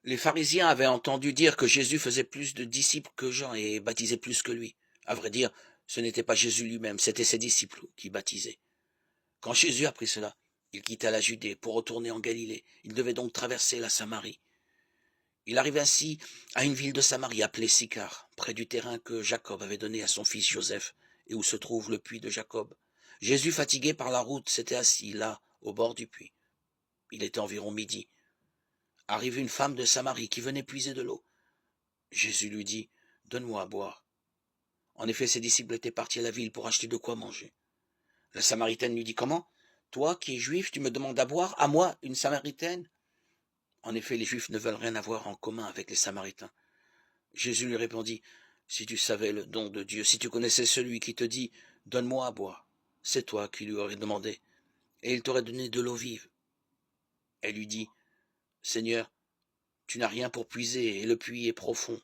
Les pharisiens avaient entendu dire que Jésus faisait plus de disciples que Jean et baptisait plus que lui. À vrai dire, ce n'était pas Jésus lui-même, c'était ses disciples qui baptisaient. Quand Jésus apprit cela, il quitta la Judée pour retourner en Galilée. Il devait donc traverser la Samarie. Il arrive ainsi à une ville de Samarie appelée Sychar, près du terrain que Jacob avait donné à son fils Joseph, et où se trouve le puits de Jacob. Jésus, fatigué par la route, s'était assis là, au bord du puits. Il était environ midi. Arrive une femme de Samarie qui venait puiser de l'eau. Jésus lui dit, « Donne-moi à boire. » En effet, ses disciples étaient partis à la ville pour acheter de quoi manger. La Samaritaine lui dit, « Comment? Toi qui es juif, tu me demandes à boire, à moi, une Samaritaine ?» En effet, les Juifs ne veulent rien avoir en commun avec les Samaritains. Jésus lui répondit, « Si tu savais le don de Dieu, si tu connaissais celui qui te dit, « Donne-moi à boire », c'est toi qui lui aurais demandé, et il t'aurait donné de l'eau vive. » Elle lui dit, « Seigneur, tu n'as rien pour puiser, et le puits est profond.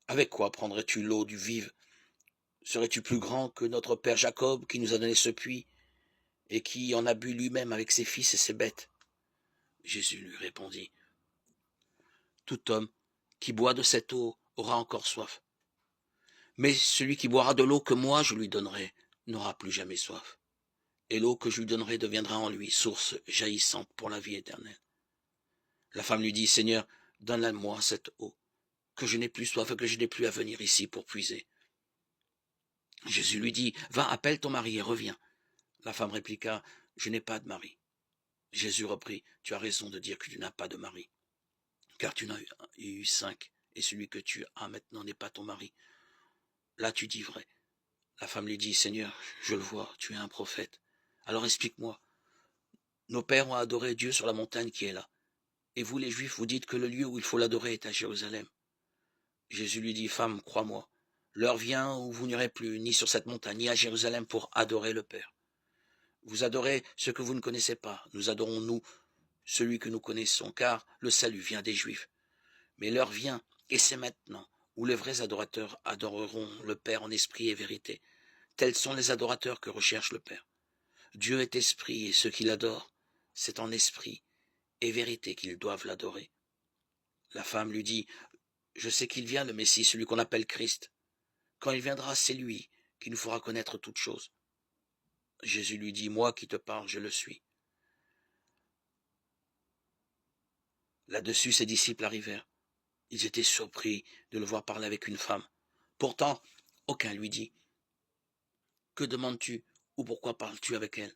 Avec quoi prendrais-tu l'eau du vive? Serais-tu plus grand que notre père Jacob qui nous a donné ce puits, et qui en a bu lui-même avec ses fils et ses bêtes? » Jésus lui répondit, « Tout homme qui boit de cette eau aura encore soif. Mais celui qui boira de l'eau que moi je lui donnerai n'aura plus jamais soif. Et l'eau que je lui donnerai deviendra en lui source jaillissante pour la vie éternelle. » La femme lui dit, « Seigneur, donne-moi cette eau, que je n'ai plus soif et que je n'ai plus à venir ici pour puiser. » Jésus lui dit, « Va, appelle ton mari et reviens. » La femme répliqua, « Je n'ai pas de mari. » Jésus reprit, « Tu as raison de dire que tu n'as pas de mari, car tu en as eu 5, et celui que tu as maintenant n'est pas ton mari. Là tu dis vrai. » La femme lui dit, « Seigneur, je le vois, tu es un prophète. Alors explique-moi. Nos pères ont adoré Dieu sur la montagne qui est là. Et vous, les Juifs, vous dites que le lieu où il faut l'adorer est à Jérusalem. » Jésus lui dit, « Femme, crois-moi, l'heure vient où vous n'irez plus ni sur cette montagne, ni à Jérusalem pour adorer le Père. Vous adorez ce que vous ne connaissez pas. Nous adorons, nous, celui que nous connaissons, car le salut vient des Juifs. Mais l'heure vient, et c'est maintenant, où les vrais adorateurs adoreront le Père en esprit et vérité. Tels sont les adorateurs que recherche le Père. Dieu est esprit, et ceux qui l'adorent, c'est en esprit et vérité qu'ils doivent l'adorer. » La femme lui dit, « Je sais qu'il vient, le Messie, celui qu'on appelle Christ. Quand il viendra, c'est lui qui nous fera connaître toutes choses. » Jésus lui dit, « Moi qui te parle, je le suis. » Là-dessus, ses disciples arrivèrent. Ils étaient surpris de le voir parler avec une femme. Pourtant, aucun lui dit, « Que demandes-tu ou pourquoi parles-tu avec elle ?»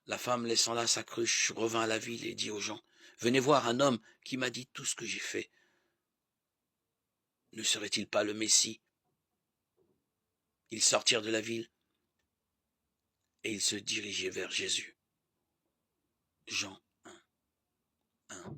La femme, laissant là sa cruche, revint à la ville et dit aux gens, « Venez voir un homme qui m'a dit tout ce que j'ai fait. Ne serait-il pas le Messie ?» Ils sortirent de la ville et ils se dirigeaient vers Jésus. Jean 1, 1.